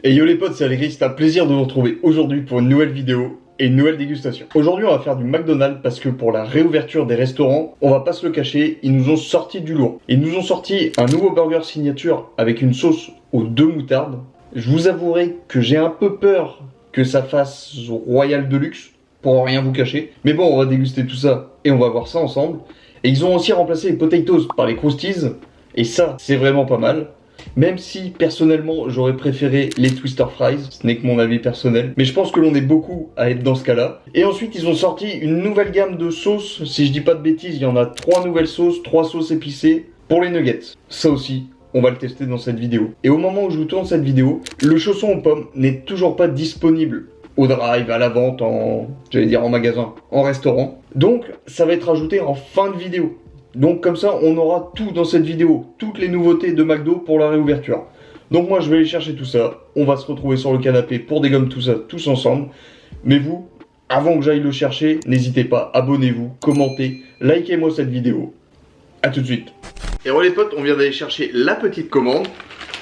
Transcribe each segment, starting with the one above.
Et yo les potes, c'est Allegri, c'est un plaisir de vous retrouver aujourd'hui pour une nouvelle vidéo et une nouvelle dégustation. Aujourd'hui on va faire du McDonald's parce que pour la réouverture des restaurants, on va pas se le cacher, ils nous ont sorti du lourd. Ils nous ont sorti un nouveau burger signature avec une sauce aux 2 moutardes. Je vous avouerai que j'ai un peu peur que ça fasse Royal Deluxe, pour rien vous cacher. Mais bon, on va déguster tout ça et on va voir ça ensemble. Et ils ont aussi remplacé les potatoes par les Krusties. Et ça, c'est vraiment pas mal. Même si, personnellement, j'aurais préféré les Twister Fries. Ce n'est que mon avis personnel. Mais je pense que l'on est beaucoup à être dans ce cas-là. Et ensuite, ils ont sorti une nouvelle gamme de sauces. Si je dis pas de bêtises, il y en a 3 nouvelles sauces, 3 sauces épicées pour les nuggets. Ça aussi, on va le tester dans cette vidéo. Et au moment où je vous tourne cette vidéo, le chausson aux pommes n'est toujours pas disponible au drive, à la vente, j'allais dire en magasin, en restaurant. Donc, ça va être ajouté en fin de vidéo. Donc comme ça, on aura tout dans cette vidéo, toutes les nouveautés de McDo pour la réouverture. Donc moi, je vais aller chercher tout ça. On va se retrouver sur le canapé pour dégommer tout ça, tous ensemble. Mais vous, avant que j'aille le chercher, n'hésitez pas, abonnez-vous, commentez, likez-moi cette vidéo. A tout de suite. Et voilà les potes, on vient d'aller chercher la petite commande.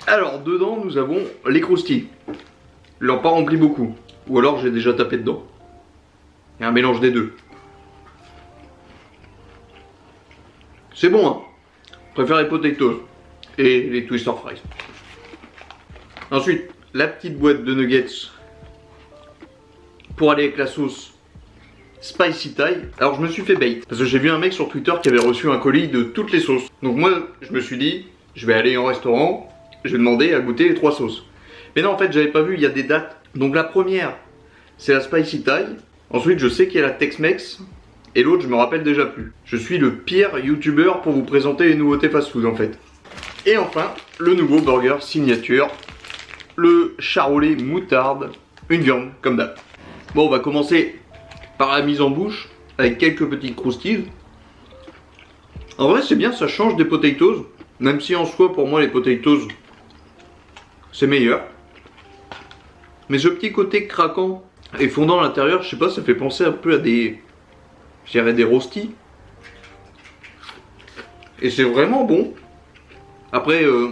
Alors, dedans, nous avons les croustilles. Ils l'ont pas rempli beaucoup. Ou alors, j'ai déjà tapé dedans. Il y a un mélange des deux. C'est bon, hein. Je préfère les potatoes et les Twister Fries. Ensuite, la petite boîte de nuggets pour aller avec la sauce Spicy Thai. Alors, je me suis fait bait parce que j'ai vu un mec sur Twitter qui avait reçu un colis de toutes les sauces. Donc moi, je me suis dit, je vais aller en restaurant, je vais demander à goûter les 3 sauces. Mais non, en fait, j'avais pas vu, il y a des dates. Donc la première, c'est la Spicy Thai. Ensuite, je sais qu'il y a la Tex-Mex. Et l'autre, je me rappelle déjà plus. Je suis le pire youtubeur pour vous présenter les nouveautés fast-food en fait. Et enfin, le nouveau burger signature, le charolais moutarde, une viande comme d'hab. Bon, on va commencer par la mise en bouche avec quelques petites croustilles. En vrai, c'est bien, ça change des potatoes. Même si en soi, pour moi, les potatoes, c'est meilleur. Mais ce petit côté craquant et fondant à l'intérieur, je sais pas, ça fait penser un peu à des... je dirais des rostis. Et c'est vraiment bon. Après, je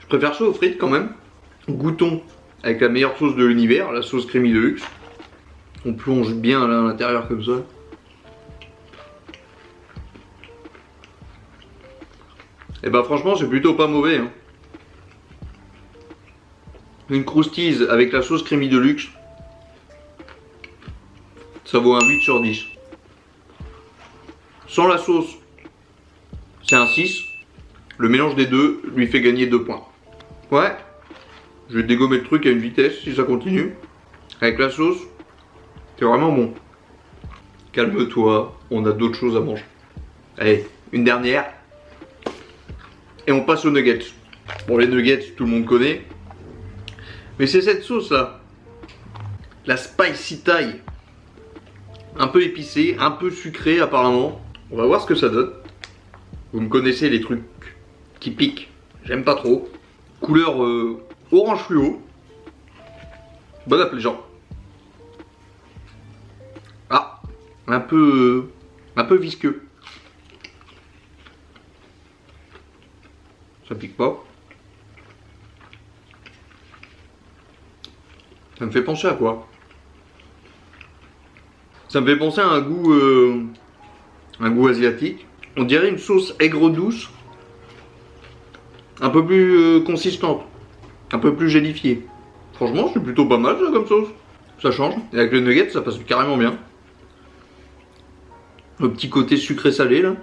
préfère ça aux frites quand même. Goûtons avec la meilleure sauce de l'univers, la sauce Creamy Deluxe. On plonge bien là à l'intérieur comme ça. Et bah franchement, c'est plutôt pas mauvais. Hein. Une croustille avec la sauce Creamy Deluxe. Ça vaut un 8 sur 10. Sans la sauce, c'est un 6. Le mélange des deux lui fait gagner 2 points. Ouais, je vais dégommer le truc à une vitesse si ça continue. Avec la sauce, c'est vraiment bon. Calme-toi, on a d'autres choses à manger. Allez, une dernière. Et on passe aux nuggets. Bon, les nuggets, tout le monde connaît. Mais c'est cette sauce là. La Spicy Thai. Un peu épicé, un peu sucré apparemment. On va voir ce que ça donne. Vous me connaissez les trucs qui piquent. J'aime pas trop. Couleur orange fluo. Bon appel genre. Ah, un peu visqueux. Ça pique pas. Ça me fait penser à quoi? Ça me fait penser à un goût asiatique. On dirait une sauce aigre douce, un peu plus consistante, un peu plus gélifiée. Franchement, c'est plutôt pas mal ça comme sauce. Ça change. Et avec le nugget, ça passe carrément bien. Le petit côté sucré-salé là.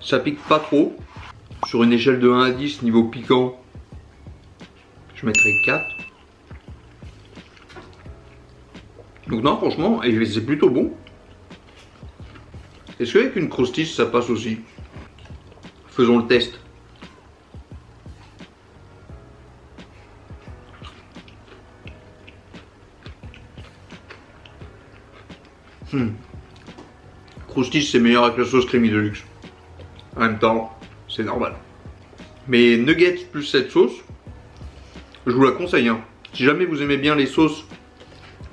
Ça pique pas trop. Sur une échelle de 1 à 10, niveau piquant, je mettrais 4. Donc non, franchement, c'est plutôt bon. Est-ce qu'avec une croustille, ça passe aussi? Faisons le test. Croustille, c'est meilleur avec la sauce Creamy Deluxe. En même temps, c'est normal. Mais nuggets plus cette sauce, je vous la conseille. Hein. Si jamais vous aimez bien les sauces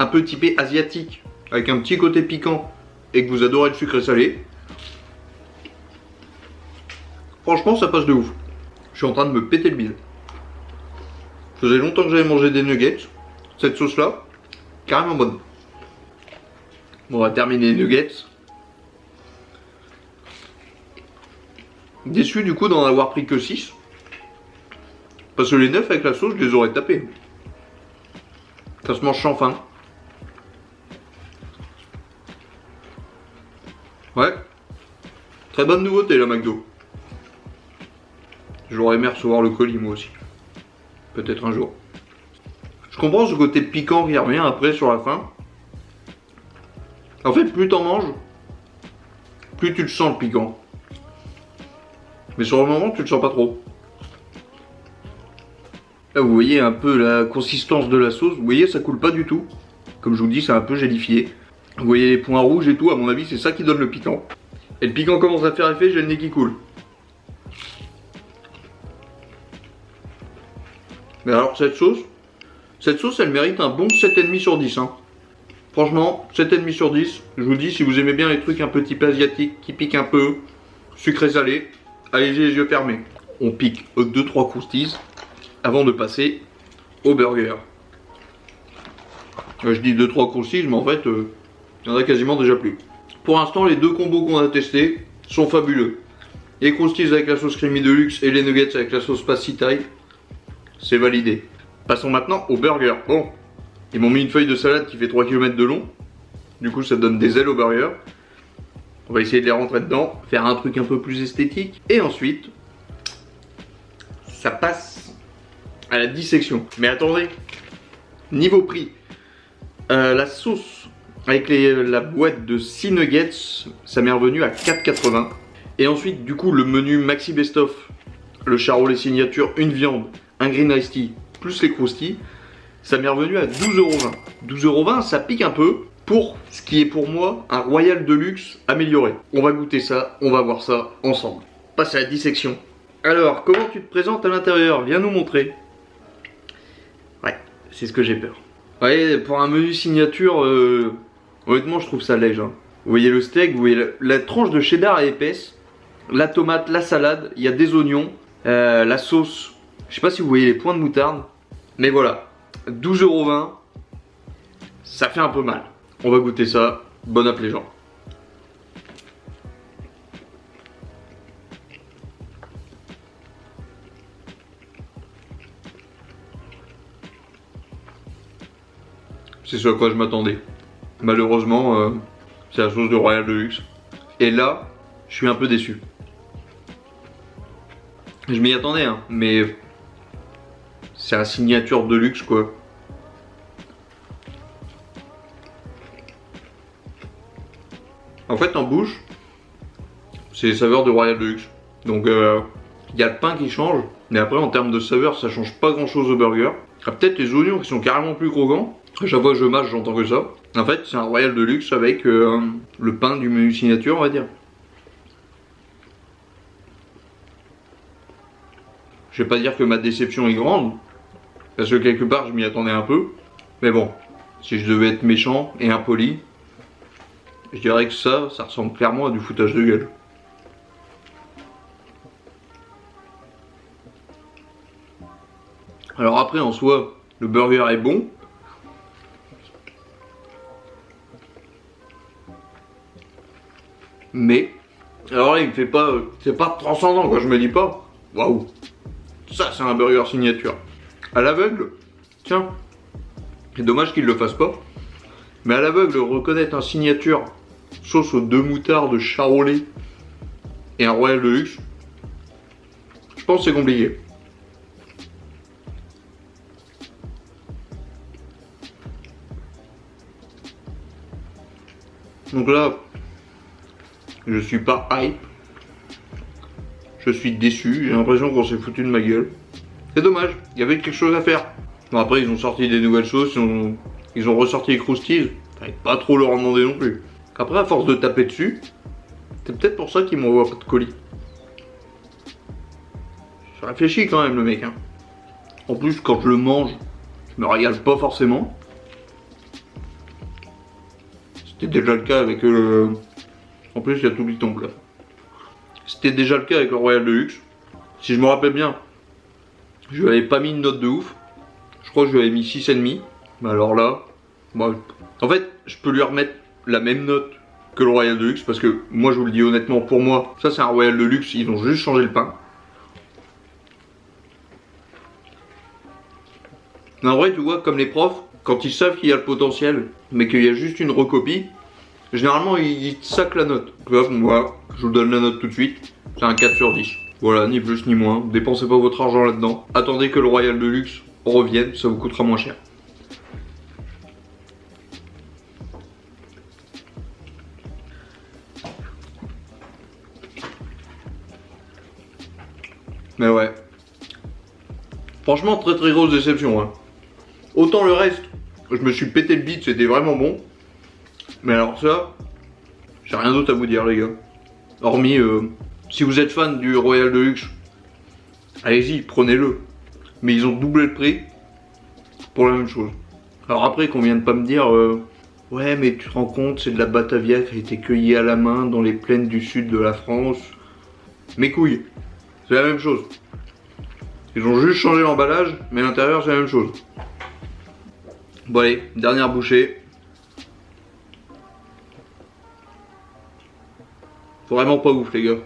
un peu typées asiatiques, avec un petit côté piquant, et que vous adorez le sucré salé, franchement ça passe de ouf. Je suis en train de me péter le bide. Ça faisait longtemps que j'avais mangé des nuggets. Cette sauce là, carrément bonne. Bon, on va terminer les nuggets. Déçu du coup d'en avoir pris que 6. Parce que les 9 avec la sauce, je les aurais tapés. Ça se mange sans faim. Ouais. Très bonne nouveauté la McDo. J'aurais aimé recevoir le colis moi aussi. Peut-être un jour. Je comprends ce côté piquant qui revient après sur la fin. En fait, plus t'en manges, plus tu le sens le piquant. Mais sur le moment, tu le sens pas trop. Là, vous voyez un peu la consistance de la sauce. Vous voyez, ça coule pas du tout. Comme je vous dis, c'est un peu gélifié. Vous voyez les points rouges et tout. À mon avis, c'est ça qui donne le piquant. Et le piquant commence à faire effet, j'ai le nez qui coule. Mais alors, cette sauce, elle mérite un bon 7,5 sur 10. Hein. Franchement, 7,5 sur 10. Je vous dis, si vous aimez bien les trucs un peu type asiatique, qui piquent un peu, sucré-salé, allez-y les yeux fermés. On pique 2-3 croustilles avant de passer au burger. Je dis 2-3 croustilles, mais en fait, il y en a quasiment déjà plus. Pour l'instant, les deux combos qu'on a testés sont fabuleux. Les croustilles avec la sauce creamy de luxe et les nuggets avec la sauce spicy Thai, c'est validé. Passons maintenant au burger. Bon, ils m'ont mis une feuille de salade qui fait 3 km de long. Du coup, ça donne des ailes au burger. On va essayer de les rentrer dedans, faire un truc un peu plus esthétique. Et ensuite, ça passe à la dissection. Mais attendez, niveau prix, la sauce avec la boîte de 6 nuggets, ça m'est revenu à 4,80. Et ensuite, du coup, le menu Maxi Best Of, le charolais signature, une viande, un green iced tea, plus les croustilles, ça m'est revenu à 12,20 €. 12,20 €, ça pique un peu pour ce qui est pour moi un royal de luxe amélioré. On va goûter ça, on va voir ça ensemble. Passe à la dissection. Alors, comment tu te présentes à l'intérieur? Viens nous montrer. Ouais, c'est ce que j'ai peur. Ouais, pour un menu signature, honnêtement, je trouve ça léger. Hein. Vous voyez le steak, vous voyez la tranche de cheddar est épaisse, la tomate, la salade, il y a des oignons, la sauce. Je sais pas si vous voyez les points de moutarde, mais voilà, 12,20 €, ça fait un peu mal. On va goûter ça, bon app les gens. C'est ce à quoi je m'attendais. Malheureusement, c'est la sauce de Royal de luxe. Et là, je suis un peu déçu. Je m'y attendais, hein, mais c'est la signature de luxe quoi. En fait, en bouche, c'est les saveurs de Royal de luxe. Donc, il y a le pain qui change, mais après, en termes de saveur, ça change pas grand chose au burger. Ah, peut-être les oignons qui sont carrément plus croquants. À chaque fois que je mâche, j'entends que ça. En fait, c'est un Royal de luxe avec le pain du menu signature, on va dire. Je vais pas dire que ma déception est grande, parce que quelque part, je m'y attendais un peu. Mais bon, si je devais être méchant et impoli, je dirais que ça ressemble clairement à du foutage de gueule. Alors après, en soi, le burger est bon. Mais, alors là, il me fait pas, c'est pas transcendant quoi, je me dis pas, waouh, ça c'est un burger signature. À l'aveugle, tiens, c'est dommage qu'il le fasse pas, mais à l'aveugle, reconnaître un signature sauce aux 2 moutardes, charolais et un royal de luxe, je pense que c'est compliqué. Donc là, je suis pas hype. Je suis déçu, j'ai l'impression qu'on s'est foutu de ma gueule. C'est dommage, il y avait quelque chose à faire. Bon après ils ont sorti des nouvelles sauces, ils ont ressorti les croustilles. Fallait pas trop leur en demander non plus. Après à force de taper dessus, c'est peut-être pour ça qu'ils m'envoient pas de colis. Je réfléchis quand même le mec. Hein. En plus quand je le mange, je me régale pas forcément. C'était déjà le cas avec le... En plus, il y a tout le ton là. C'était déjà le cas avec le Royal de luxe. Si je me rappelle bien, Je lui avais pas mis une note de ouf. Je crois que je lui avais mis 6,5. Mais alors là, bon, en fait, je peux lui remettre la même note que le Royal Deluxe parce que moi, je vous le dis honnêtement, pour moi, ça c'est un Royal Deluxe. Ils ont juste changé le pain. Mais en vrai, tu vois, comme les profs, quand ils savent qu'il y a le potentiel, mais qu'il y a juste une recopie, généralement ils sacent la note. Moi, je vous donne la note tout de suite. C'est un 4 sur 10. Voilà, ni plus ni moins. Dépensez pas votre argent là-dedans. Attendez que le Royal Deluxe revienne, ça vous coûtera moins cher. Mais ouais. Franchement, très très grosse déception. Hein. Autant le reste, je me suis pété le bide, c'était vraiment bon. Mais alors ça, j'ai rien d'autre à vous dire les gars. Hormis, si vous êtes fan du Royal Deluxe, allez-y, prenez-le. Mais ils ont doublé le prix pour la même chose. Alors après qu'on vienne pas me dire, ouais mais tu te rends compte, c'est de la Batavia qui a été cueillie à la main dans les plaines du sud de la France. Mes couilles, c'est la même chose. Ils ont juste changé l'emballage, mais l'intérieur c'est la même chose. Bon allez, dernière bouchée. Vraiment pas ouf les gars.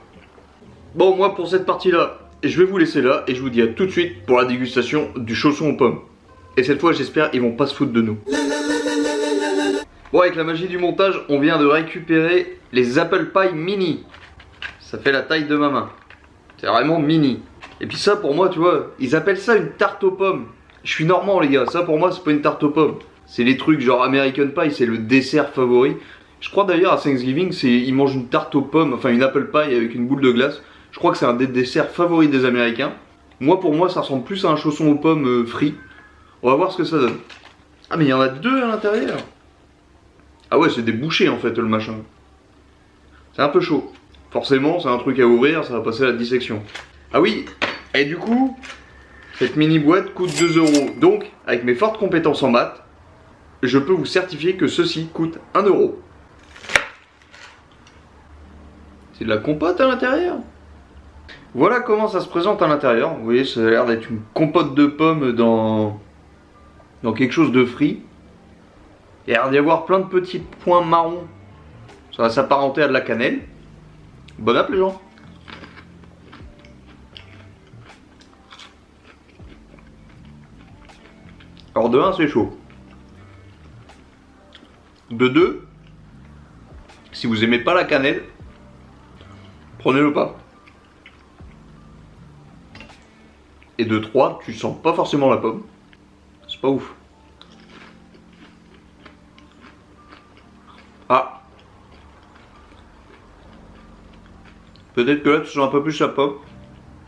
Bon moi pour cette partie là, je vais vous laisser là et je vous dis à tout de suite pour la dégustation du chausson aux pommes. Et cette fois j'espère ils vont pas se foutre de nous. Bon avec la magie du montage, on vient de récupérer les Apple Pie Mini. Ça fait la taille de ma main. C'est vraiment mini. Et puis ça pour moi tu vois, ils appellent ça une tarte aux pommes. Je suis normand les gars, ça pour moi c'est pas une tarte aux pommes. C'est les trucs genre American Pie, c'est le dessert favori. Je crois d'ailleurs à Thanksgiving, ils mangent une tarte aux pommes, enfin une apple pie avec une boule de glace. Je crois que c'est un des desserts favoris des Américains. Moi pour moi ça ressemble plus à un chausson aux pommes frit. On va voir ce que ça donne. Ah mais il y en a deux à l'intérieur. Ah ouais c'est des bouchées en fait le machin. C'est un peu chaud. Forcément c'est un truc à ouvrir, ça va passer à la dissection. Ah oui, et du coup, cette mini boîte coûte 2 €. Donc avec mes fortes compétences en maths, je peux vous certifier que ceci coûte 1 €. C'est de la compote à l'intérieur. Voilà comment ça se présente à l'intérieur. Vous voyez, ça a l'air d'être une compote de pommes dans quelque chose de frit. Il y a l'air d'y avoir plein de petits points marrons. Ça va s'apparenter à de la cannelle. Bon app les gens. Alors de 1 c'est chaud. De 2, si vous aimez pas la cannelle, prenez-le pas. Et de 3, tu sens pas forcément la pomme. C'est pas ouf. Ah. Peut-être que là tu sens un peu plus la pomme.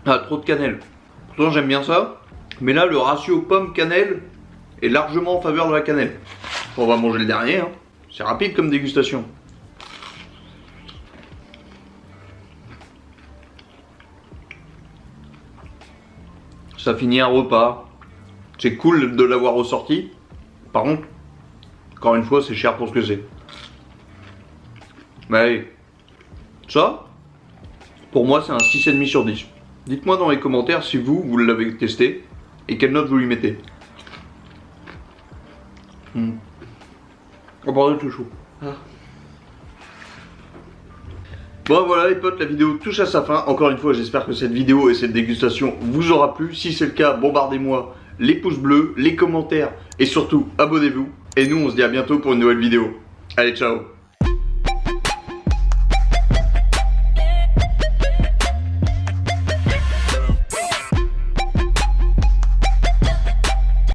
Ah, trop de cannelle. Pourtant j'aime bien ça. Mais là le ratio pomme-cannelle est largement en faveur de la cannelle. On va manger le dernier. Hein. C'est rapide comme dégustation. Ça finit un repas. C'est cool de l'avoir ressorti. Par contre, encore une fois, c'est cher pour ce que c'est. Mais allez, ça, pour moi, c'est un 6,5 sur 10. Dites-moi dans les commentaires si vous l'avez testé et quelle note vous lui mettez. Oh bordel, tout chaud. Ah. Bon voilà les potes, la vidéo touche à sa fin. Encore une fois, j'espère que cette vidéo et cette dégustation vous aura plu. Si c'est le cas, bombardez-moi les pouces bleus, les commentaires et surtout abonnez-vous. Et nous, on se dit à bientôt pour une nouvelle vidéo. Allez, ciao!